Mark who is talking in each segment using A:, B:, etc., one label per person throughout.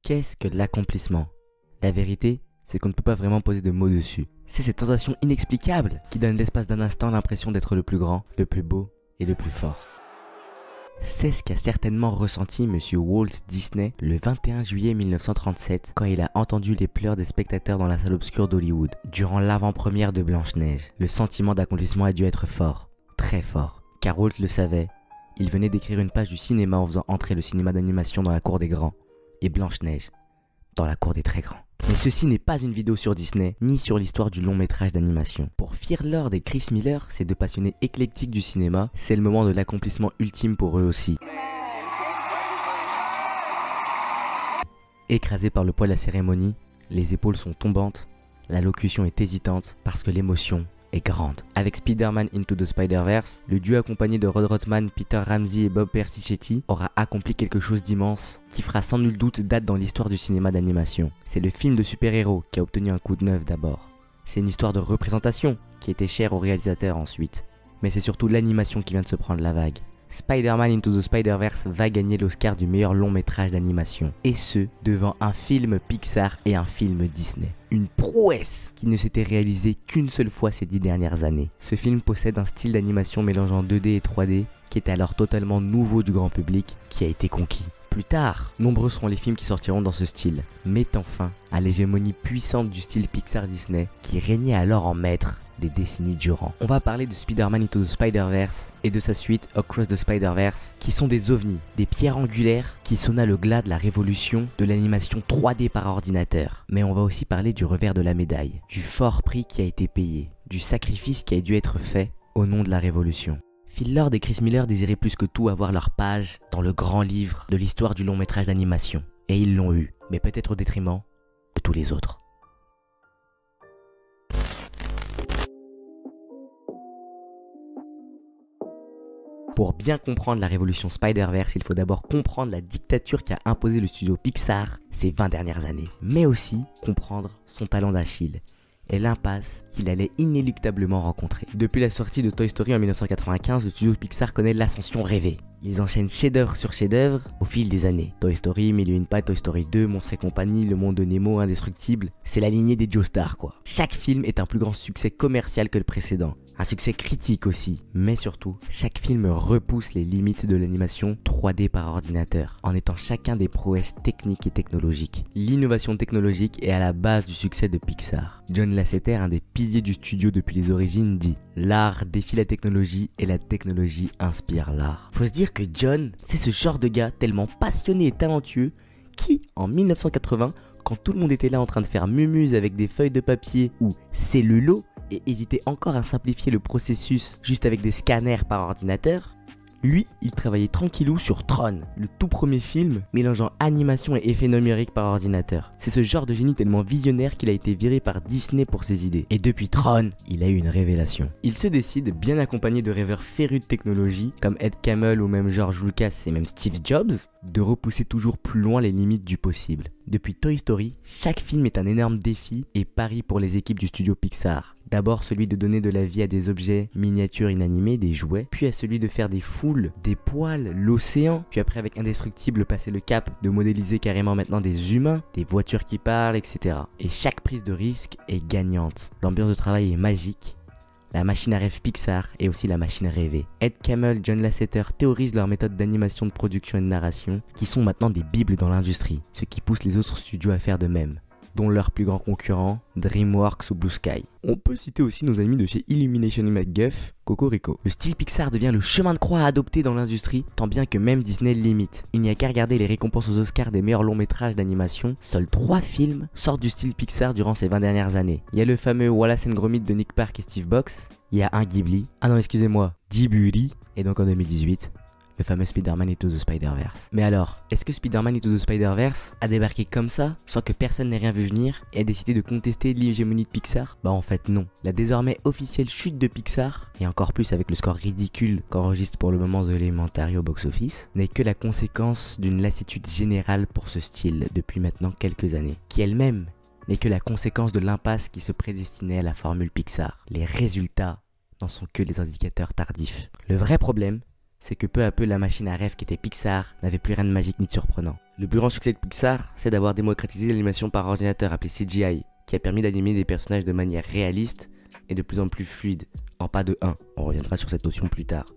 A: Qu'est-ce que l'accomplissement? La vérité, c'est qu'on ne peut pas vraiment poser de mots dessus. C'est cette sensation inexplicable qui donne l'espace d'un instant l'impression d'être le plus grand, le plus beau et le plus fort. C'est ce qu'a certainement ressenti Monsieur Walt Disney le 21 juillet 1937 quand il a entendu les pleurs des spectateurs dans la salle obscure d'Hollywood durant l'avant-première de Blanche-Neige. Le sentiment d'accomplissement a dû être fort, très fort, car Walt le savait, il venait d'écrire une page du cinéma en faisant entrer le cinéma d'animation dans la cour des grands et Blanche-Neige dans la cour des très grands. Mais ceci n'est pas une vidéo sur Disney, ni sur l'histoire du long métrage d'animation. Pour Fear Lord et Chris Miller, ces deux passionnés éclectiques du cinéma, c'est le moment de l'accomplissement ultime pour eux aussi. Écrasés par le poids de la cérémonie, les épaules sont tombantes, la locution est hésitante parce que l'émotion est grande. Avec Spider-Man Into the Spider-Verse, le duo accompagné de Rod Rothman, Peter Ramsey et Bob Persichetti aura accompli quelque chose d'immense qui fera sans nul doute date dans l'histoire du cinéma d'animation. C'est le film de super-héros qui a obtenu un coup de neuf d'abord. C'est une histoire de représentation qui était chère au réalisateur ensuite. Mais c'est surtout l'animation qui vient de se prendre la vague. Spider-Man Into the Spider-Verse va gagner l'Oscar du meilleur long métrage d'animation. Et ce, devant un film Pixar et un film Disney. Une prouesse qui ne s'était réalisée qu'une seule fois ces 10 dernières années. Ce film possède un style d'animation mélangeant 2D et 3D qui est alors totalement nouveau du grand public qui a été conquis. Plus tard, nombreux seront les films qui sortiront dans ce style, mettant fin à l'hégémonie puissante du style Pixar-Disney qui régnait alors en maître des décennies durant. On va parler de Spider-Man Into the Spider-Verse et de sa suite Across the Spider-Verse qui sont des ovnis, des pierres angulaires qui sonna le glas de la révolution de l'animation 3D par ordinateur. Mais on va aussi parler du revers de la médaille, du fort prix qui a été payé, du sacrifice qui a dû être fait au nom de la révolution. Phil Lord et Chris Miller désiraient plus que tout avoir leur page dans le grand livre de l'histoire du long métrage d'animation. Et ils l'ont eu, mais peut-être au détriment de tous les autres. Pour bien comprendre la révolution Spider-Verse, il faut d'abord comprendre la dictature qu'a imposé le studio Pixar ces 20 dernières années. Mais aussi comprendre son talent d'Achille et l'impasse qu'il allait inéluctablement rencontrer. Depuis la sortie de Toy Story en 1995, le studio Pixar connaît l'ascension rêvée. Ils enchaînent chef-d'œuvre sur chef-d'œuvre au fil des années. Toy Story, Mille et une pattes, Toy Story 2, Monstres et compagnie, Le Monde de Nemo, Indestructible. C'est la lignée des Joestars quoi. Chaque film est un plus grand succès commercial que le précédent. Un succès critique aussi, mais surtout, chaque film repousse les limites de l'animation 3D par ordinateur, en étant chacun des prouesses techniques et technologiques. L'innovation technologique est à la base du succès de Pixar. John Lasseter, un des piliers du studio depuis les origines, dit « L'art défie la technologie et la technologie inspire l'art ». Faut se dire que John, c'est ce genre de gars tellement passionné et talentueux qui, en 1980, quand tout le monde était là en train de faire mumuse avec des feuilles de papier ou cellulo, et hésitait encore à simplifier le processus juste avec des scanners par ordinateur, lui, il travaillait tranquillou sur Tron, le tout premier film mélangeant animation et effets numériques par ordinateur. C'est ce genre de génie tellement visionnaire qu'il a été viré par Disney pour ses idées. Et depuis Tron, il a eu une révélation. Il se décide, bien accompagné de rêveurs férus de technologie, comme Ed Camel ou même George Lucas et même Steve Jobs, de repousser toujours plus loin les limites du possible. Depuis Toy Story, chaque film est un énorme défi et pari pour les équipes du studio Pixar. D'abord celui de donner de la vie à des objets miniatures inanimés, des jouets, puis à celui de faire des foules, des poils, l'océan, puis après avec Indestructible passer le cap de modéliser carrément maintenant des humains, des voitures qui parlent, etc. Et chaque prise de risque est gagnante. L'ambiance de travail est magique. La machine à rêve Pixar est aussi la machine rêvée. Ed Camel, John Lasseter théorisent leurs méthodes d'animation, de production et de narration, qui sont maintenant des bibles dans l'industrie, ce qui pousse les autres studios à faire de même, dont leurs plus grands concurrents, DreamWorks ou Blue Sky. On peut citer aussi nos amis de chez Illumination et MacGuff, Cocorico. Le style Pixar devient le chemin de croix à adopter dans l'industrie, tant bien que même Disney limite. Il n'y a qu'à regarder les récompenses aux Oscars des meilleurs longs métrages d'animation, seuls 3 films sortent du style Pixar durant ces 20 dernières années. Il y a le fameux Wallace & Gromit de Nick Park et Steve Box, il y a un Ghibli, Ghibli, et donc en 2018, le fameux Spider-Man Into the Spider-Verse. Mais alors, est-ce que Spider-Man Into the Spider-Verse a débarqué comme ça, sans que personne n'ait rien vu venir, et a décidé de contester l'hégémonie de Pixar? Bah en fait non. La désormais officielle chute de Pixar, et encore plus avec le score ridicule qu'enregistre pour le moment The Elementary au box-office, n'est que la conséquence d'une lassitude générale pour ce style depuis maintenant quelques années, qui elle-même n'est que la conséquence de l'impasse qui se prédestinait à la formule Pixar. Les résultats n'en sont que les indicateurs tardifs. Le vrai problème, c'est que peu à peu la machine à rêve qui était Pixar n'avait plus rien de magique ni de surprenant. Le plus grand succès de Pixar, c'est d'avoir démocratisé l'animation par ordinateur appelée CGI, qui a permis d'animer des personnages de manière réaliste et de plus en plus fluide, en pas de 1. On reviendra sur cette notion plus tard.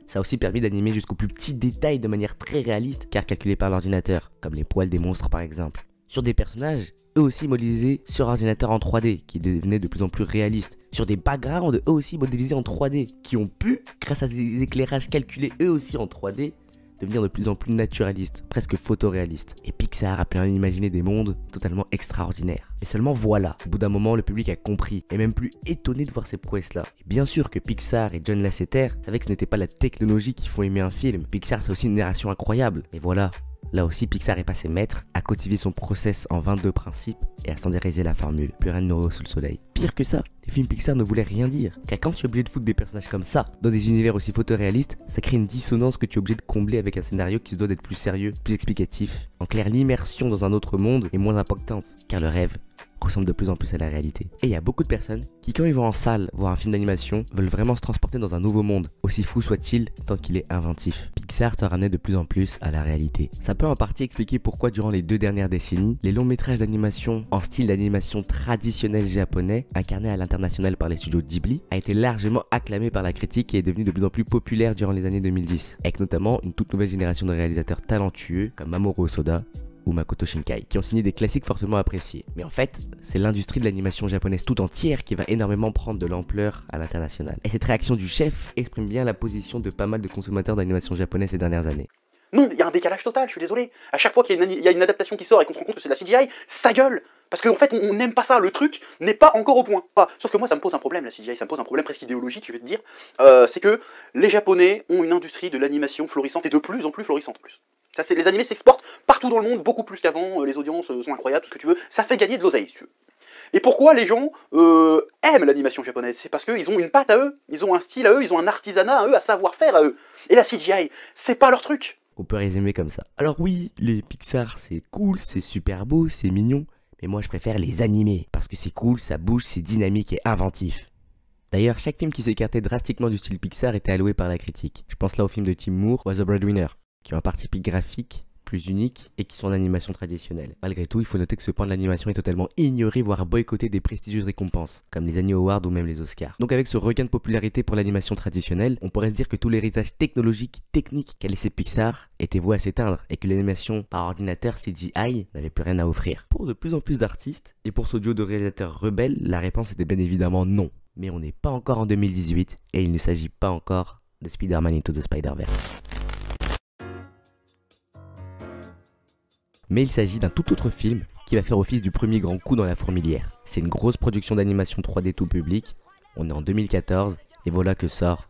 A: Ça a aussi permis d'animer jusqu'aux plus petits détails de manière très réaliste, car calculés par l'ordinateur, comme les poils des monstres par exemple. Sur des personnages, eux aussi modélisés sur ordinateur en 3D, qui devenaient de plus en plus réalistes. Sur des backgrounds, eux aussi modélisés en 3D, qui ont pu, grâce à des éclairages calculés eux aussi en 3D, devenir de plus en plus naturalistes, presque photoréalistes. Et Pixar a pu imaginer des mondes totalement extraordinaires. Et seulement voilà, au bout d'un moment, le public a compris, et même plus étonné de voir ces prouesses-là. Et bien sûr que Pixar et John Lasseter savaient que ce n'était pas la technologie qui font aimer un film. Pixar, c'est aussi une narration incroyable. Et voilà, là aussi Pixar est passé maître, a codifié son process en 22 principes et a standardisé la formule. Plus rien de nouveau sous le soleil. Pire que ça, les films Pixar ne voulaient rien dire. Car quand tu es obligé de foutre des personnages comme ça, dans des univers aussi photoréalistes, ça crée une dissonance que tu es obligé de combler avec un scénario qui se doit d'être plus sérieux, plus explicatif. En clair, l'immersion dans un autre monde est moins impactante, car le rêve ressemble de plus en plus à la réalité. Et il y a beaucoup de personnes qui, quand ils vont en salle voir un film d'animation, veulent vraiment se transporter dans un nouveau monde, aussi fou soit-il tant qu'il est inventif. Pixar te ramenait de plus en plus à la réalité. Ça peut en partie expliquer pourquoi durant les 2 dernières décennies, les longs métrages d'animation en style d'animation traditionnel japonais, incarné à l'international par les studios Ghibli, a été largement acclamé par la critique et est devenu de plus en plus populaire durant les années 2010, avec notamment une toute nouvelle génération de réalisateurs talentueux comme Mamoru Hosoda ou Makoto Shinkai, qui ont signé des classiques fortement appréciés. Mais en fait, c'est l'industrie de l'animation japonaise tout entière qui va énormément prendre de l'ampleur à l'international. Et cette réaction du chef exprime bien la position de pas mal de consommateurs d'animation japonaise ces dernières années.
B: Non, il y a un décalage total, je suis désolé. À chaque fois qu'il y a une adaptation qui sort et qu'on se rend compte que c'est de la CGI, ça gueule. Parce qu'en fait, on n'aime pas ça, le truc n'est pas encore au point. Sauf que moi, ça me pose un problème, la CGI, ça me pose un problème presque idéologique, je vais te dire. C'est que les Japonais ont une industrie de l'animation florissante et de plus en plus florissante en plus. Les animés s'exportent partout dans le monde, beaucoup plus qu'avant, les audiences sont incroyables, tout ce que tu veux, ça fait gagner de l'oseille, si tu veux. Et pourquoi les gens aiment l'animation japonaise? C'est parce qu'ils ont une patte à eux, ils ont un style à eux, ils ont un artisanat à eux, un savoir-faire à eux. Et la CGI, c'est pas leur truc.
A: On peut résumer comme ça. Alors oui, les Pixar c'est cool, c'est super beau, c'est mignon, mais moi je préfère les animés, parce que c'est cool, ça bouge, c'est dynamique et inventif. D'ailleurs, chaque film qui s'écartait drastiquement du style Pixar était alloué par la critique. Je pense là au film de Tim Moore, Was the Breadwinner, qui ont un parti pic graphique plus unique et qui sont en animation traditionnelle. Malgré tout, il faut noter que ce point de l'animation est totalement ignoré, voire boycotté des prestigieuses récompenses, comme les Annie Awards ou même les Oscars. Donc avec ce regain de popularité pour l'animation traditionnelle, on pourrait se dire que tout l'héritage technologique, technique qu'a laissé Pixar était voué à s'éteindre et que l'animation par ordinateur CGI n'avait plus rien à offrir. Pour de plus en plus d'artistes et pour ce duo de réalisateurs rebelles, la réponse était bien évidemment non. Mais on n'est pas encore en 2018 et il ne s'agit pas encore de Spider-Man Into the Spider-Verse. Mais il s'agit d'un tout autre film qui va faire office du premier grand coup dans la fourmilière. C'est une grosse production d'animation 3D tout public, on est en 2014 et voilà que sort.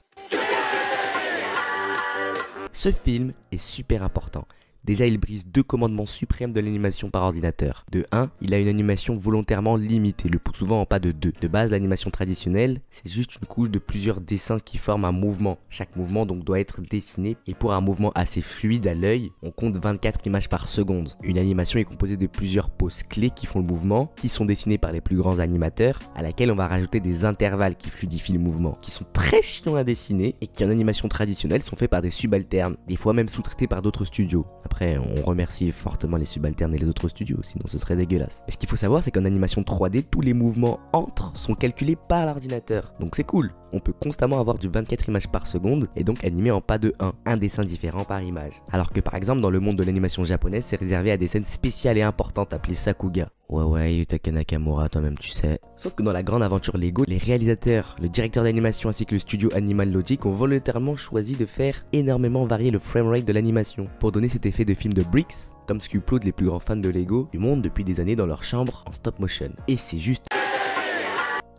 A: Ce film est super important. Déjà, il brise 2 commandements suprêmes de l'animation par ordinateur. De 1, il a une animation volontairement limitée, le plus souvent en pas de 2. De base, l'animation traditionnelle, c'est juste une couche de plusieurs dessins qui forment un mouvement. Chaque mouvement donc doit être dessiné, et pour un mouvement assez fluide à l'œil, on compte 24 images par seconde. Une animation est composée de plusieurs poses clés qui font le mouvement, qui sont dessinées par les plus grands animateurs, à laquelle on va rajouter des intervalles qui fluidifient le mouvement, qui sont très chiants à dessiner, et qui en animation traditionnelle sont faits par des subalternes, des fois même sous-traités par d'autres studios. Après, on remercie fortement les subalternes et les autres studios, sinon ce serait dégueulasse. Et ce qu'il faut savoir, c'est qu'en animation 3D, tous les mouvements entre sont calculés par l'ordinateur. Donc c'est cool. On peut constamment avoir du 24 images par seconde et donc animer en pas de 1, un dessin différent par image. Alors que par exemple dans le monde de l'animation japonaise, c'est réservé à des scènes spéciales et importantes appelées Sakuga. Ouais, Yutaka Nakamura, toi-même tu sais. Sauf que dans la grande aventure Lego, les réalisateurs, le directeur d'animation ainsi que le studio Animal Logic ont volontairement choisi de faire énormément varier le framerate de l'animation pour donner cet effet de film de bricks, comme ce qu'uploadent les plus grands fans de Lego du monde depuis des années dans leur chambre en stop motion. Et c'est juste...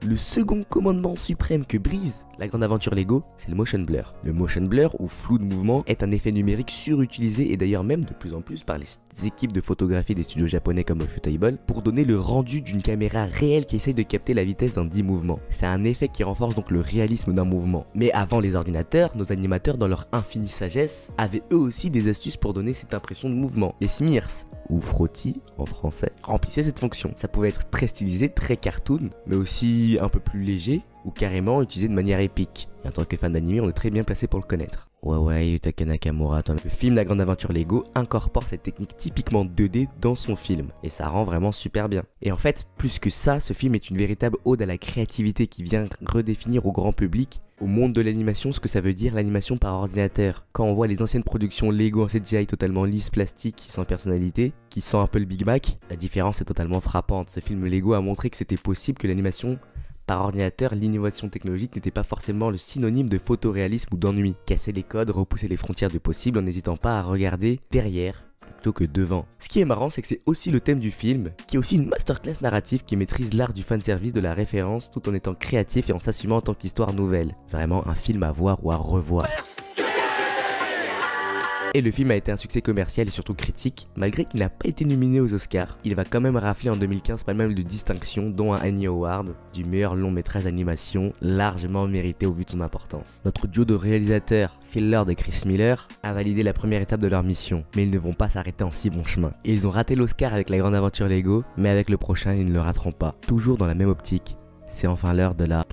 A: Le second commandement suprême que brise la grande aventure Lego, c'est le motion blur. Le motion blur, ou flou de mouvement, est un effet numérique surutilisé et d'ailleurs même de plus en plus par les équipes de photographie des studios japonais comme Ufotable pour donner le rendu d'une caméra réelle qui essaye de capter la vitesse d'un dit mouvement. C'est un effet qui renforce donc le réalisme d'un mouvement. Mais avant les ordinateurs, nos animateurs dans leur infinie sagesse avaient eux aussi des astuces pour donner cette impression de mouvement. Les smears, ou frottis en français, remplissaient cette fonction. Ça pouvait être très stylisé, très cartoon, mais aussi un peu plus léger ou carrément utilisé de manière épique. Et en tant que fan d'anime, on est très bien placé pour le connaître. Ouais, Yutaka Nakamura, toi. Le film La Grande Aventure Lego incorpore cette technique typiquement 2D dans son film, et ça rend vraiment super bien. Et en fait, plus que ça, ce film est une véritable ode à la créativité qui vient redéfinir au grand public, au monde de l'animation, ce que ça veut dire l'animation par ordinateur. Quand on voit les anciennes productions Lego en CGI totalement lisses, plastiques, sans personnalité, qui sent un peu le Big Mac, la différence est totalement frappante. Ce film Lego a montré que c'était possible, que l'animation par ordinateur, l'innovation technologique n'était pas forcément le synonyme de photoréalisme ou d'ennui. Casser les codes, repousser les frontières du possible en n'hésitant pas à regarder derrière plutôt que devant. Ce qui est marrant, c'est que c'est aussi le thème du film, qui est aussi une masterclass narrative qui maîtrise l'art du fanservice, de la référence, tout en étant créatif et en s'assumant en tant qu'histoire nouvelle. Vraiment un film à voir ou à revoir. Et le film a été un succès commercial et surtout critique, malgré qu'il n'a pas été nominé aux Oscars. Il va quand même rafler en 2015 pas mal de distinctions, dont un Annie Award du meilleur long métrage d'animation, largement mérité au vu de son importance. Notre duo de réalisateurs, Phil Lord et Chris Miller, a validé la première étape de leur mission, mais ils ne vont pas s'arrêter en si bon chemin. Et ils ont raté l'Oscar avec La Grande Aventure Lego, mais avec le prochain ils ne le rateront pas. Toujours dans la même optique, c'est enfin l'heure de la...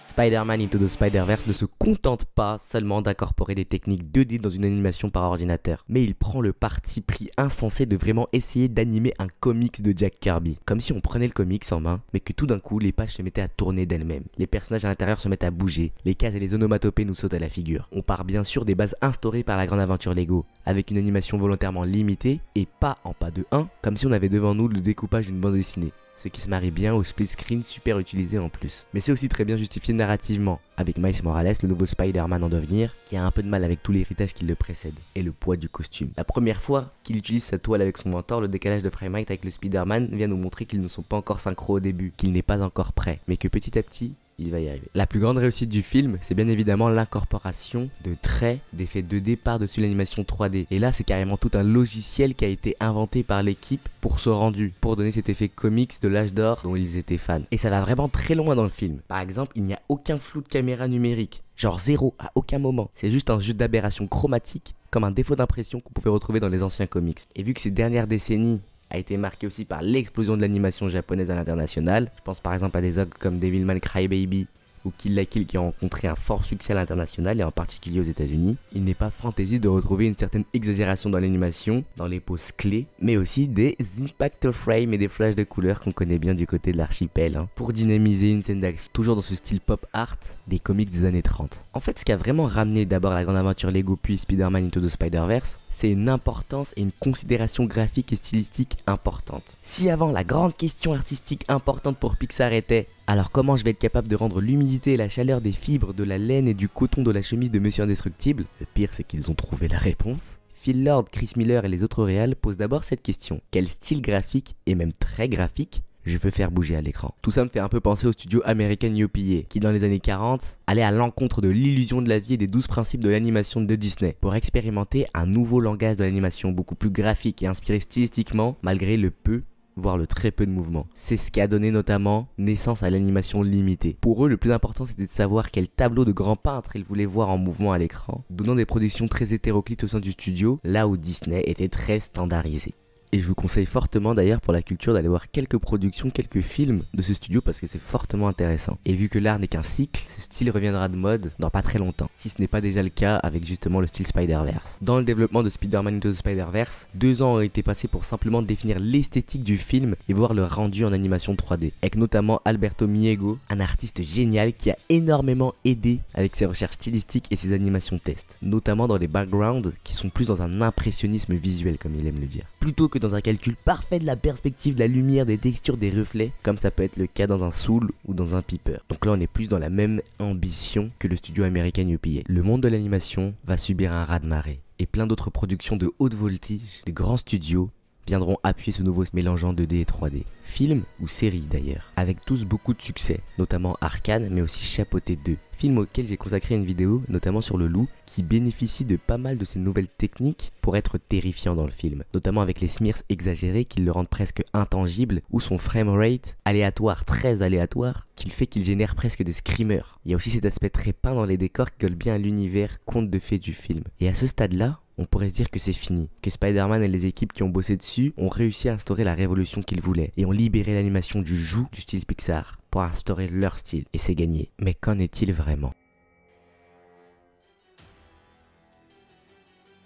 A: Spider-Man Into the Spider-Verse ne se contente pas seulement d'incorporer des techniques 2D dans une animation par ordinateur, mais il prend le parti pris insensé de vraiment essayer d'animer un comics de Jack Kirby. Comme si on prenait le comics en main, mais que tout d'un coup les pages se mettaient à tourner d'elles-mêmes. Les personnages à l'intérieur se mettent à bouger, les cases et les onomatopées nous sautent à la figure. On part bien sûr des bases instaurées par la Grande Aventure Lego, avec une animation volontairement limitée et pas en pas de 1, comme si on avait devant nous le découpage d'une bande dessinée. Ce qui se marie bien au split screen super utilisé en plus. Mais c'est aussi très bien justifié narrativement, avec Miles Morales, le nouveau Spider-Man en devenir, qui a un peu de mal avec tout l'héritage qui le précède, et le poids du costume. La première fois qu'il utilise sa toile avec son mentor, le décalage de framerate avec le Spider-Man vient nous montrer qu'ils ne sont pas encore synchro au début, qu'il n'est pas encore prêt, mais que petit à petit, il va y arriver. La plus grande réussite du film, c'est bien évidemment l'incorporation de traits, d'effets 2D par-dessus l'animation 3D. Et là, c'est carrément tout un logiciel qui a été inventé par l'équipe pour ce rendu, pour donner cet effet comics de l'âge d'or dont ils étaient fans. Et ça va vraiment très loin dans le film. Par exemple, il n'y a aucun flou de caméra numérique. Genre zéro, à aucun moment. C'est juste un jeu d'aberration chromatique, comme un défaut d'impression qu'on pouvait retrouver dans les anciens comics. Et vu que ces dernières décennies a été marqué aussi par l'explosion de l'animation japonaise à l'international. Je pense par exemple à des œuvres comme Devilman Crybaby ou Kill la Kill qui ont rencontré un fort succès à l'international et en particulier aux États-Unis. Il n'est pas fantaisiste de retrouver une certaine exagération dans l'animation, dans les poses clés, mais aussi des impact frames et des flashs de couleurs qu'on connaît bien du côté de l'archipel, pour dynamiser une scène d'action, toujours dans ce style pop art des comics des années 30. En fait, ce qui a vraiment ramené d'abord La Grande Aventure Lego puis Spider-Man Into the Spider-Verse, c'est une importance et une considération graphique et stylistique importante. Si avant la grande question artistique importante pour Pixar était « alors comment je vais être capable de rendre l'humidité et la chaleur des fibres, de la laine et du coton de la chemise de Monsieur Indestructible ?» Le pire c'est qu'ils ont trouvé la réponse. Phil Lord, Chris Miller et les autres réals posent d'abord cette question. Quel style graphique, et même très graphique, je veux faire bouger à l'écran? Tout ça me fait un peu penser au studio American UPA, qui dans les années 40 allait à l'encontre de l'illusion de la vie et des 12 principes de l'animation de Disney, pour expérimenter un nouveau langage de l'animation beaucoup plus graphique et inspiré stylistiquement, malgré le peu, voire le très peu de mouvement. C'est ce qui a donné notamment naissance à l'animation limitée. Pour eux, le plus important c'était de savoir quel tableau de grand peintre ils voulaient voir en mouvement à l'écran, donnant des productions très hétéroclites au sein du studio, là où Disney était très standardisé. Et je vous conseille fortement d'ailleurs pour la culture d'aller voir quelques productions, quelques films de ce studio parce que c'est fortement intéressant. Et vu que l'art n'est qu'un cycle, ce style reviendra de mode dans pas très longtemps, si ce n'est pas déjà le cas avec justement le style Spider-Verse. Dans le développement de Spider-Man Into the Spider-Verse, 2 ans ont été passés pour simplement définir l'esthétique du film et voir le rendu en animation 3D, avec notamment Alberto Miego, un artiste génial qui a énormément aidé avec ses recherches stylistiques et ses animations test, notamment dans les backgrounds qui sont plus dans un impressionnisme visuel comme il aime le dire, plutôt que dans un calcul parfait de la perspective, de la lumière, des textures, des reflets, comme ça peut être le cas dans un Soul ou dans un Peeper. Donc là on est plus dans la même ambition que le studio American UPA. Le monde de l'animation va subir un raz-de-marée et plein d'autres productions de haute voltige, de grands studios viendront appuyer ce nouveau mélangeant 2D et 3D. Films ou séries d'ailleurs, avec tous beaucoup de succès, notamment Arcane mais aussi Chapeauté 2. Film auquel j'ai consacré une vidéo, notamment sur le loup, qui bénéficie de pas mal de ces nouvelles techniques pour être terrifiant dans le film, notamment avec les smears exagérés qui le rendent presque intangible, ou son framerate aléatoire, très aléatoire, qui fait qu'il génère presque des screamers. Il y a aussi cet aspect très peint dans les décors qui colle bien à l'univers conte de fées du film. Et à ce stade-là, on pourrait se dire que c'est fini, que Spider-Man et les équipes qui ont bossé dessus ont réussi à instaurer la révolution qu'ils voulaient et ont libéré l'animation du joug du style Pixar pour instaurer leur style, et c'est gagné. Mais qu'en est-il vraiment ?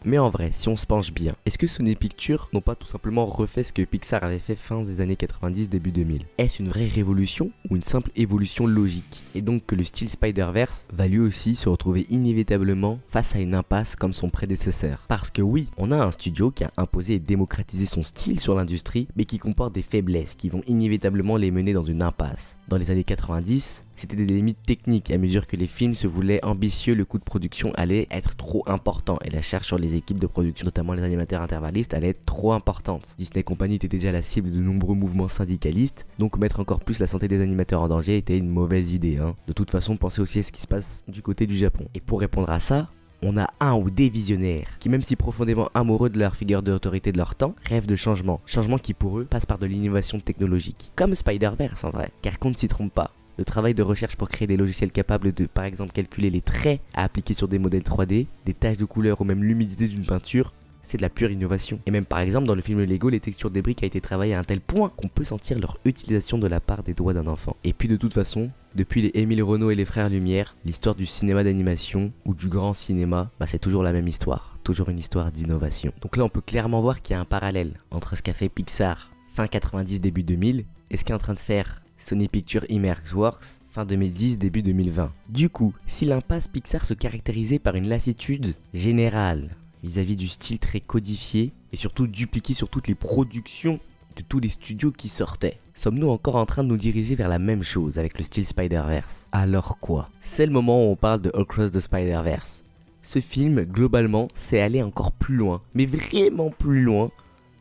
A: Mais en vrai, si on se penche bien, est-ce que Sony Pictures n'ont pas tout simplement refait ce que Pixar avait fait fin des années 90, début 2000 ? Est-ce une vraie révolution ou une simple évolution logique ? Et donc que le style Spider-Verse va lui aussi se retrouver inévitablement face à une impasse comme son prédécesseur. Parce que oui, on a un studio qui a imposé et démocratisé son style sur l'industrie, mais qui comporte des faiblesses qui vont inévitablement les mener dans une impasse. Dans les années 90, c'était des limites techniques. À mesure que les films se voulaient ambitieux, le coût de production allait être trop important et la charge sur les équipes de production, notamment les animateurs intervallistes, allait être trop importante. Disney Company était déjà la cible de nombreux mouvements syndicalistes, donc mettre encore plus la santé des animateurs en danger était une mauvaise idée. De toute façon, pensez aussi à ce qui se passe du côté du Japon. Et pour répondre à ça, on a un ou des visionnaires qui, même si profondément amoureux de leur figure d'autorité de leur temps, rêvent de changement. Changement qui pour eux passe par de l'innovation technologique. Comme Spider-Verse en vrai, car qu'on ne s'y trompe pas. Le travail de recherche pour créer des logiciels capables de, par exemple, calculer les traits à appliquer sur des modèles 3D, des taches de couleur ou même l'humidité d'une peinture, c'est de la pure innovation. Et même par exemple dans le film Lego, les textures des briques a été travaillées à un tel point qu'on peut sentir leur utilisation de la part des doigts d'un enfant. Et puis de toute façon, depuis les Émile Renaud et les frères Lumière, l'histoire du cinéma d'animation ou du grand cinéma, c'est toujours la même histoire, toujours une histoire d'innovation. Donc là on peut clairement voir qu'il y a un parallèle entre ce qu'a fait Pixar fin 90, début 2000 et ce qu'est en train de faire Sony Pictures Imageworks fin 2010, début 2020. Du coup, si l'impasse Pixar se caractérisait par une lassitude générale vis-à-vis du style très codifié et surtout dupliqué sur toutes les productions de tous les studios qui sortaient, sommes-nous encore en train de nous diriger vers la même chose avec le style Spider-Verse ? Alors quoi ? C'est le moment où on parle de Across the Spider-Verse. Ce film, globalement, c'est aller encore plus loin, mais vraiment plus loin,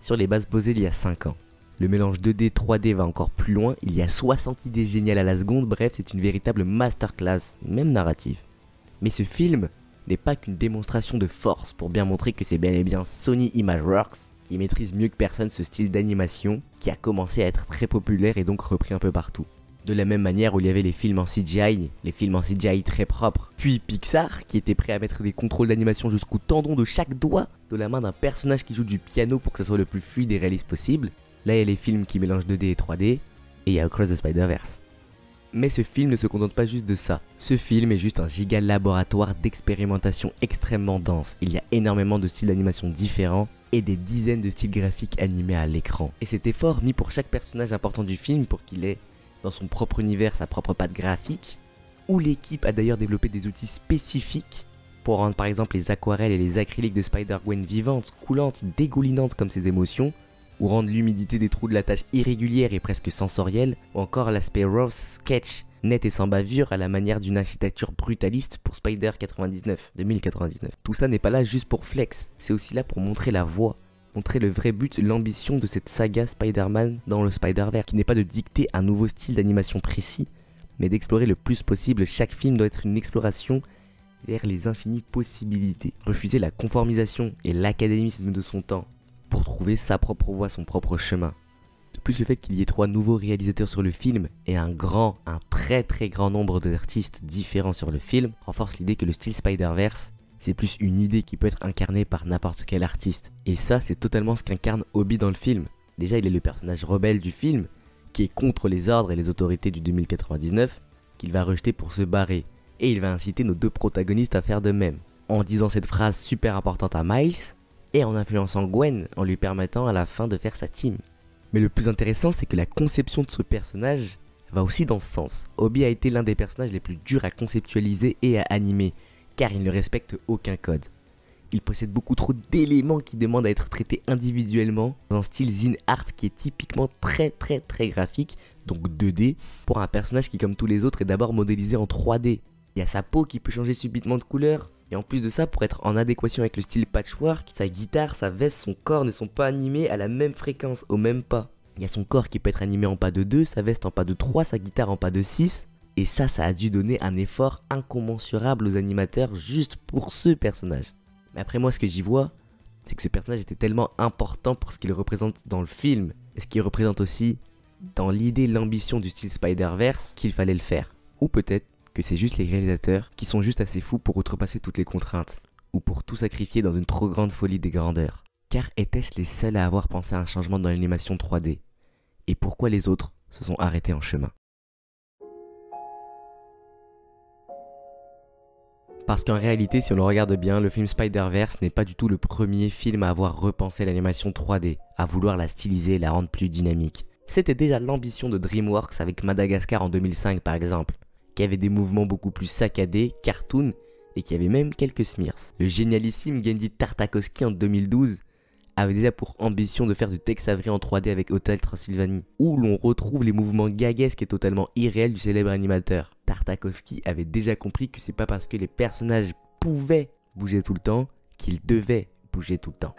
A: sur les bases posées il y a 5 ans. Le mélange 2D, 3D va encore plus loin, il y a 60 idées géniales à la seconde, bref c'est une véritable masterclass, même narrative. Mais ce film n'est pas qu'une démonstration de force pour bien montrer que c'est bel et bien Sony Imageworks qui maîtrise mieux que personne ce style d'animation qui a commencé à être très populaire et donc repris un peu partout. De la même manière où il y avait les films en CGI très propres, puis Pixar qui était prêt à mettre des contrôles d'animation jusqu'au tendon de chaque doigt de la main d'un personnage qui joue du piano pour que ça soit le plus fluide et réaliste possible. Là il y a les films qui mélangent 2D et 3D et il y a Across the Spider-Verse. Mais ce film ne se contente pas juste de ça. Ce film est juste un giga laboratoire d'expérimentation extrêmement dense. Il y a énormément de styles d'animation différents et des dizaines de styles graphiques animés à l'écran. Et cet effort mis pour chaque personnage important du film pour qu'il ait dans son propre univers sa propre patte graphique, où l'équipe a d'ailleurs développé des outils spécifiques pour rendre par exemple les aquarelles et les acryliques de Spider-Gwen vivantes, coulantes, dégoulinantes comme ses émotions, ou rendre l'humidité des trous de la tâche irrégulière et presque sensorielle, ou encore l'aspect raw sketch, net et sans bavure à la manière d'une architecture brutaliste pour Spider 2099. Tout ça n'est pas là juste pour flex, c'est aussi là pour montrer la voie, montrer le vrai but, l'ambition de cette saga Spider-Man dans le Spider-Verse, qui n'est pas de dicter un nouveau style d'animation précis, mais d'explorer le plus possible. Chaque film doit être une exploration vers les infinies possibilités. Refuser la conformisation et l'académisme de son temps, pour trouver sa propre voie, son propre chemin. De plus, le fait qu'il y ait 3 nouveaux réalisateurs sur le film et un très grand nombre d'artistes différents sur le film renforce l'idée que le style Spider-Verse, c'est plus une idée qui peut être incarnée par n'importe quel artiste. Et ça, c'est totalement ce qu'incarne Obi dans le film. Déjà, il est le personnage rebelle du film, qui est contre les ordres et les autorités du 2099, qu'il va rejeter pour se barrer. Et il va inciter nos 2 protagonistes à faire de même, en disant cette phrase super importante à Miles, et en influençant Gwen en lui permettant à la fin de faire sa team. Mais le plus intéressant, c'est que la conception de ce personnage va aussi dans ce sens. Obi a été l'un des personnages les plus durs à conceptualiser et à animer, car il ne respecte aucun code. Il possède beaucoup trop d'éléments qui demandent à être traités individuellement dans un style zine art qui est typiquement très graphique, donc 2D, pour un personnage qui comme tous les autres est d'abord modélisé en 3D. Il y a sa peau qui peut changer subitement de couleur, et en plus de ça, pour être en adéquation avec le style patchwork, sa guitare, sa veste, son corps ne sont pas animés à la même fréquence, au même pas. Il y a son corps qui peut être animé en pas de 2, sa veste en pas de 3, sa guitare en pas de 6, et ça a dû donner un effort incommensurable aux animateurs juste pour ce personnage. Mais après moi, ce que j'y vois, c'est que ce personnage était tellement important pour ce qu'il représente dans le film, et ce qu'il représente aussi dans l'idée, l'ambition du style Spider-Verse, qu'il fallait le faire. Ou peut-être que c'est juste les réalisateurs qui sont juste assez fous pour outrepasser toutes les contraintes. ou pour tout sacrifier dans une trop grande folie des grandeurs? Car étaient-ce les seuls à avoir pensé à un changement dans l'animation 3D? Et pourquoi les autres se sont arrêtés en chemin? Parce qu'en réalité, si on le regarde bien, le film Spider-Verse n'est pas du tout le premier film à avoir repensé l'animation 3D, à vouloir la styliser et la rendre plus dynamique. C'était déjà l'ambition de DreamWorks avec Madagascar en 2005 par exemple, qui avait des mouvements beaucoup plus saccadés, cartoon, et qui avait même quelques smears. Le génialissime Genndy Tartakovsky en 2012 avait déjà pour ambition de faire du Tex Avery en 3D avec Hotel Transylvanie, où l'on retrouve les mouvements gaguesques et totalement irréels du célèbre animateur. Tartakovsky avait déjà compris que c'est pas parce que les personnages pouvaient bouger tout le temps qu'ils devaient bouger tout le temps.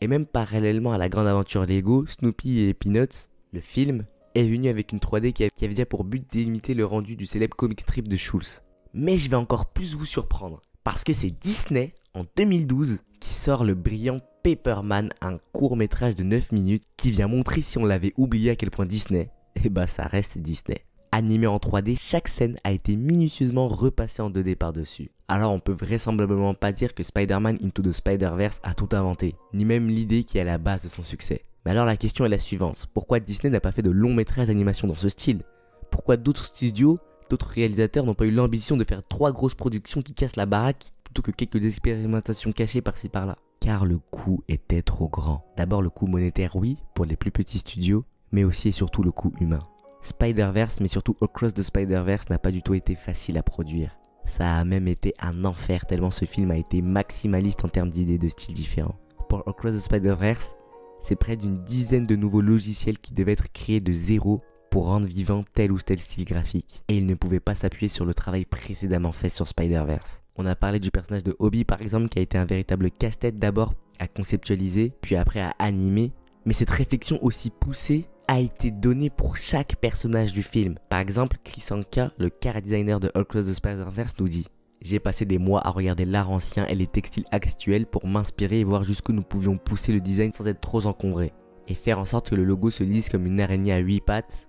A: Et même parallèlement à la grande aventure Lego, Snoopy et Peanuts, le film, est venu avec une 3D qui avait déjà pour but d'imiter le rendu du célèbre comic strip de Schulz. Mais je vais encore plus vous surprendre, parce que c'est Disney, en 2012, qui sort le brillant Paperman, un court-métrage de 9 minutes qui vient montrer, si on l'avait oublié, à quel point Disney, eh bah ça reste Disney. Animé en 3D, chaque scène a été minutieusement repassée en 2D par-dessus. Alors on peut vraisemblablement pas dire que Spider-Man Into the Spider-Verse a tout inventé, ni même l'idée qui est à la base de son succès. Mais alors la question est la suivante, pourquoi Disney n'a pas fait de longs métrages d'animation dans ce style? Pourquoi d'autres studios, d'autres réalisateurs n'ont pas eu l'ambition de faire 3 grosses productions qui cassent la baraque plutôt que quelques expérimentations cachées par-ci par-là? Car le coût était trop grand. D'abord le coût monétaire, oui, pour les plus petits studios, mais aussi et surtout le coût humain. Spider-Verse, mais surtout Across the Spider-Verse, n'a pas du tout été facile à produire. Ça a même été un enfer tellement ce film a été maximaliste en termes d'idées de styles différents. Pour Across the Spider-Verse, c'est près d'une dizaine de nouveaux logiciels qui devaient être créés de zéro pour rendre vivant tel ou tel style graphique. Et ils ne pouvaient pas s'appuyer sur le travail précédemment fait sur Spider-Verse. On a parlé du personnage de Hobie par exemple qui a été un véritable casse-tête d'abord à conceptualiser, puis après à animer. Mais cette réflexion aussi poussée a été donnée pour chaque personnage du film. Par exemple, Chris Anka, le car designer de Across the Spider-Verse nous dit: j'ai passé des mois à regarder l'art ancien et les textiles actuels pour m'inspirer et voir jusqu'où nous pouvions pousser le design sans être trop encombré. Et faire en sorte que le logo se lise comme une araignée à 8 pattes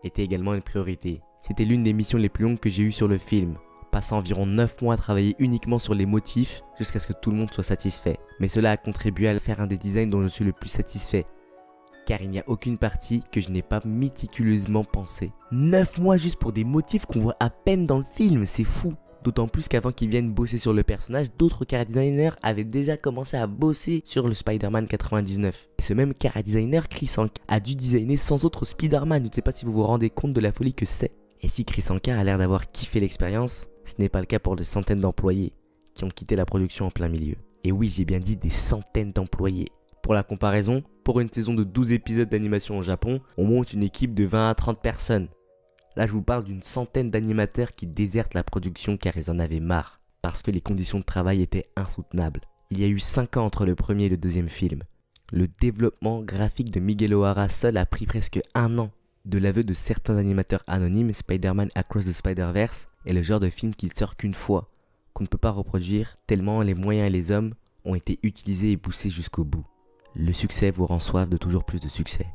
A: était également une priorité. C'était l'une des missions les plus longues que j'ai eues sur le film, passant environ 9 mois à travailler uniquement sur les motifs jusqu'à ce que tout le monde soit satisfait. Mais cela a contribué à faire un des designs dont je suis le plus satisfait, car il n'y a aucune partie que je n'ai pas méticuleusement pensée. 9 mois juste pour des motifs qu'on voit à peine dans le film, c'est fou. D'autant plus qu'avant qu'ils viennent bosser sur le personnage, d'autres car designers avaient déjà commencé à bosser sur le Spider-Man 99. Et ce même car designer, Chris Anka, a dû designer sans autre Spider-Man. Je ne sais pas si vous vous rendez compte de la folie que c'est. Et si Chris Anka a l'air d'avoir kiffé l'expérience, ce n'est pas le cas pour des centaines d'employés qui ont quitté la production en plein milieu. Et oui, j'ai bien dit des centaines d'employés. Pour la comparaison, pour une saison de 12 épisodes d'animation au Japon, on monte une équipe de 20 à 30 personnes. Là, je vous parle d'une centaine d'animateurs qui désertent la production car ils en avaient marre, parce que les conditions de travail étaient insoutenables. Il y a eu 5 ans entre le premier et le deuxième film. Le développement graphique de Miguel O'Hara seul a pris presque 1 an. De l'aveu de certains animateurs anonymes, Spider-Man Across the Spider-Verse est le genre de film qui ne sort qu'une fois, qu'on ne peut pas reproduire, tellement les moyens et les hommes ont été utilisés et poussés jusqu'au bout. Le succès vous rend soif de toujours plus de succès.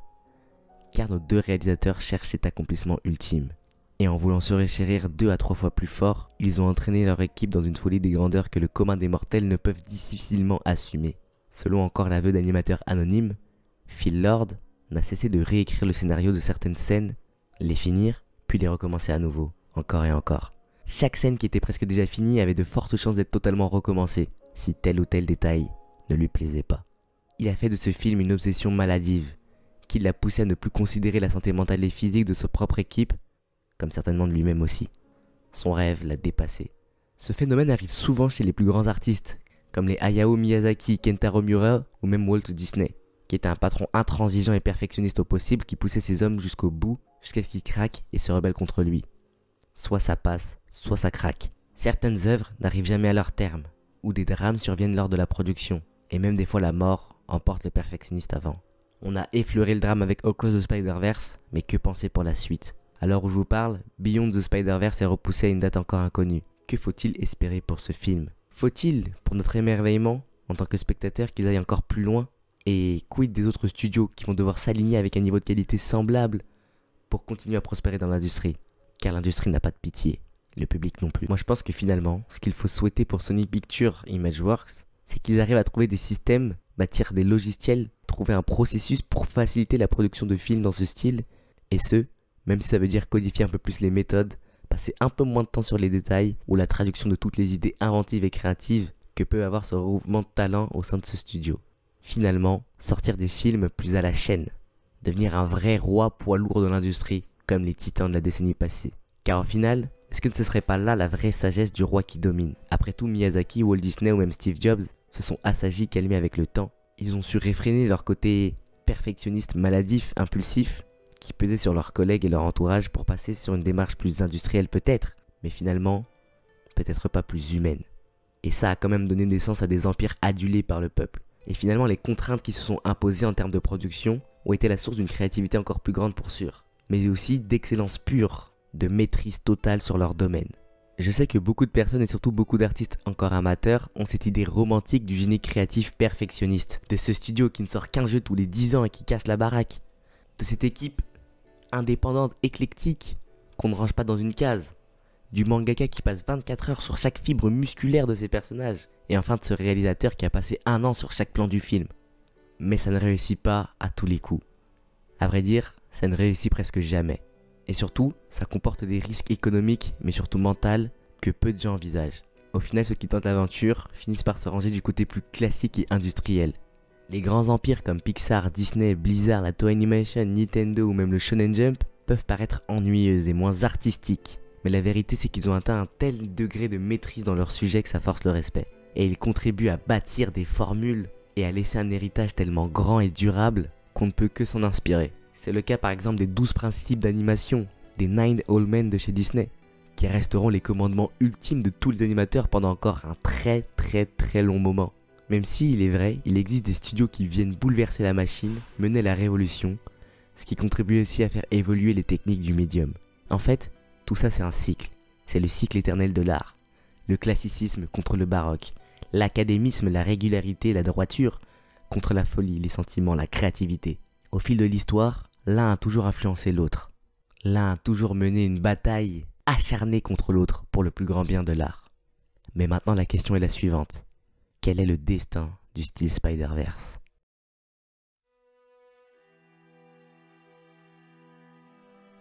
A: Car nos 2 réalisateurs cherchent cet accomplissement ultime. Et en voulant se réchérir 2 à 3 fois plus fort, ils ont entraîné leur équipe dans une folie des grandeurs que le commun des mortels ne peuvent difficilement assumer. Selon encore l'aveu d'animateurs anonymes, Phil Lord n'a cessé de réécrire le scénario de certaines scènes, les finir, puis les recommencer à nouveau, encore et encore. Chaque scène qui était presque déjà finie avait de fortes chances d'être totalement recommencée, si tel ou tel détail ne lui plaisait pas. Il a fait de ce film une obsession maladive, qui l'a poussé à ne plus considérer la santé mentale et physique de sa propre équipe, comme certainement de lui-même aussi. Son rêve l'a dépassé. Ce phénomène arrive souvent chez les plus grands artistes, comme les Hayao Miyazaki, Kentaro Miura ou même Walt Disney, qui était un patron intransigeant et perfectionniste au possible qui poussait ses hommes jusqu'au bout, jusqu'à ce qu'ils craquent et se rebellent contre lui. Soit ça passe, soit ça craque. Certaines œuvres n'arrivent jamais à leur terme, ou des drames surviennent lors de la production, et même des fois la mort emporte le perfectionniste avant. On a effleuré le drame avec Across the Spider-Verse, mais que penser pour la suite? À l'heure où je vous parle, Beyond the Spider-Verse est repoussé à une date encore inconnue. Que faut-il espérer pour ce film? Faut-il, pour notre émerveillement, en tant que spectateur, qu'ils aillent encore plus loin? Et quid des autres studios qui vont devoir s'aligner avec un niveau de qualité semblable pour continuer à prospérer dans l'industrie? Car l'industrie n'a pas de pitié. le public non plus. Moi je pense que finalement, ce qu'il faut souhaiter pour Sony Pictures Imageworks, c'est qu'ils arrivent à trouver des systèmes, bâtir des logiciels, trouver un processus pour faciliter la production de films dans ce style, et ce, même si ça veut dire codifier un peu plus les méthodes, passer un peu moins de temps sur les détails ou la traduction de toutes les idées inventives et créatives que peut avoir ce regroupement de talents au sein de ce studio. Finalement, sortir des films plus à la chaîne, devenir un vrai roi poids lourd de l'industrie, comme les titans de la décennie passée. Car au final, est-ce que ce ne serait pas là la vraie sagesse du roi qui domine? Après tout, Miyazaki, Walt Disney ou même Steve Jobs se sont assagis, calmés avec le temps. Ils ont su réfréner leur côté perfectionniste, maladif, impulsif, qui pesait sur leurs collègues et leur entourage pour passer sur une démarche plus industrielle peut-être, mais finalement, peut-être pas plus humaine. Et ça a quand même donné naissance à des empires adulés par le peuple. Et finalement, les contraintes qui se sont imposées en termes de production ont été la source d'une créativité encore plus grande pour sûr, mais aussi d'excellence pure, de maîtrise totale sur leur domaine. Je sais que beaucoup de personnes et surtout beaucoup d'artistes encore amateurs ont cette idée romantique du génie créatif perfectionniste, de ce studio qui ne sort qu'un jeu tous les 10 ans et qui casse la baraque, de cette équipe indépendante, éclectique, qu'on ne range pas dans une case, du mangaka qui passe 24 heures sur chaque fibre musculaire de ses personnages, et enfin de ce réalisateur qui a passé 1 an sur chaque plan du film. Mais ça ne réussit pas à tous les coups. À vrai dire, ça ne réussit presque jamais. Et surtout, ça comporte des risques économiques, mais surtout mentaux, que peu de gens envisagent. Au final, ceux qui tentent l'aventure finissent par se ranger du côté plus classique et industriel. Les grands empires comme Pixar, Disney, Blizzard, la Toei Animation, Nintendo ou même le Shonen Jump peuvent paraître ennuyeux et moins artistiques. Mais la vérité, c'est qu'ils ont atteint un tel degré de maîtrise dans leur sujet que ça force le respect. Et ils contribuent à bâtir des formules et à laisser un héritage tellement grand et durable qu'on ne peut que s'en inspirer. C'est le cas par exemple des 12 principes d'animation, des 9 All Men de chez Disney, qui resteront les commandements ultimes de tous les animateurs pendant encore un très long moment. Même si, il est vrai, il existe des studios qui viennent bouleverser la machine, mener la révolution, ce qui contribue aussi à faire évoluer les techniques du médium. En fait, tout ça c'est un cycle, c'est le cycle éternel de l'art. Le classicisme contre le baroque, l'académisme, la régularité, la droiture, contre la folie, les sentiments, la créativité. Au fil de l'histoire, l'un a toujours influencé l'autre. L'un a toujours mené une bataille acharnée contre l'autre pour le plus grand bien de l'art. Mais maintenant la question est la suivante. Quel est le destin du style Spider-Verse?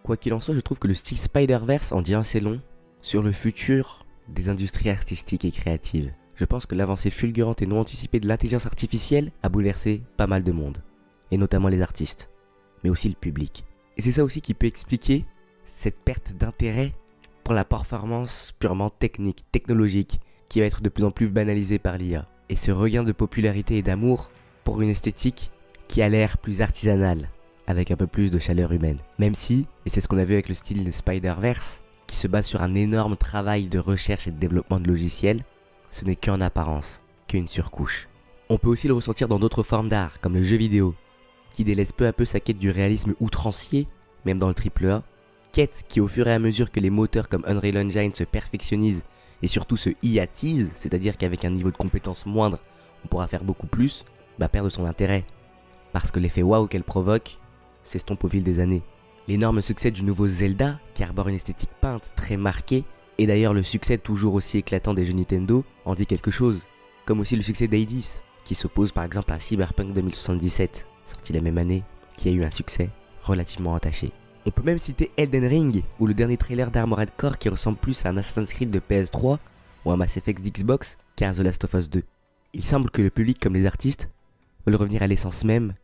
A: Quoi qu'il en soit, je trouve que le style Spider-Verse en dit assez long sur le futur des industries artistiques et créatives. Je pense que l'avancée fulgurante et non anticipée de l'intelligence artificielle a bouleversé pas mal de monde, et notamment les artistes, mais aussi le public. Et c'est ça aussi qui peut expliquer cette perte d'intérêt pour la performance purement technique, technologique, qui va être de plus en plus banalisée par l'IA. Et ce regain de popularité et d'amour pour une esthétique qui a l'air plus artisanale, avec un peu plus de chaleur humaine. Même si, et c'est ce qu'on a vu avec le style Spider-Verse, qui se base sur un énorme travail de recherche et de développement de logiciels, ce n'est qu'en apparence, qu'une surcouche. On peut aussi le ressentir dans d'autres formes d'art, comme le jeu vidéo, qui délaisse peu à peu sa quête du réalisme outrancier, même dans le AAA, quête qui au fur et à mesure que les moteurs comme Unreal Engine se perfectionnisent et surtout se hiatisent, c'est-à-dire qu'avec un niveau de compétence moindre, on pourra faire beaucoup plus, perd son intérêt. Parce que l'effet waouh qu'elle provoque s'estompe au fil des années. L'énorme succès du nouveau Zelda, qui arbore une esthétique peinte très marquée, et d'ailleurs le succès toujours aussi éclatant des jeux Nintendo, en dit quelque chose. Comme aussi le succès d'Hades, qui s'oppose par exemple à Cyberpunk 2077, sorti la même année, qui a eu un succès relativement entaché. On peut même citer Elden Ring, ou le dernier trailer d'Armored Core qui ressemble plus à un Assassin's Creed de PS3, ou un Mass Effect d'Xbox, qu'à un The Last of Us 2. Il semble que le public comme les artistes veulent revenir à l'essence même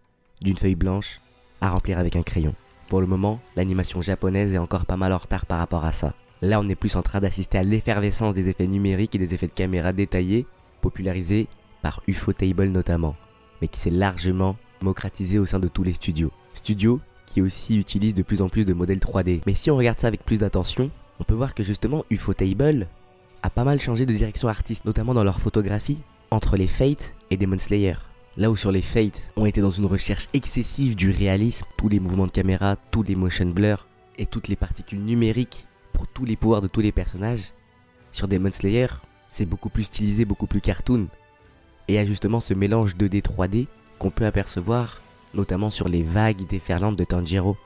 A: d'une feuille blanche à remplir avec un crayon. Pour le moment, l'animation japonaise est encore pas mal en retard par rapport à ça. Là, on est plus en train d'assister à l'effervescence des effets numériques et des effets de caméra détaillés, popularisés par Ufotable notamment, mais qui s'est largement démocratisé au sein de tous les studios. Studios qui aussi utilisent de plus en plus de modèles 3D. Mais si on regarde ça avec plus d'attention, on peut voir que justement Ufotable a pas mal changé de direction artiste, notamment dans leur photographie, entre les Fate et Demon Slayer. Là où sur les Fate, on était dans une recherche excessive du réalisme, tous les mouvements de caméra, tous les motion blurs et toutes les particules numériques pour tous les pouvoirs de tous les personnages, sur Demon Slayer, c'est beaucoup plus stylisé, beaucoup plus cartoon. Et il y a justement ce mélange 2D 3D qu'on peut apercevoir notamment sur les vagues déferlantes de Tanjiro.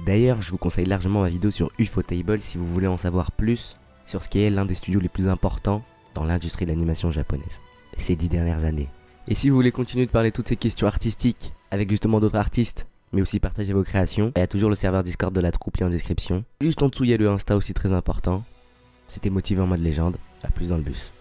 A: D'ailleurs, je vous conseille largement ma vidéo sur Ufotable si vous voulez en savoir plus sur ce qui est l'un des studios les plus importants dans l'industrie de l'animation japonaise ces 10 dernières années. Et si vous voulez continuer de parler de toutes ces questions artistiques avec justement d'autres artistes, mais aussi partager vos créations, il y a toujours le serveur Discord de la troupe lien en description. Juste en dessous il y a le Insta aussi très important. C'était Motivé en mode légende, à plus dans le bus.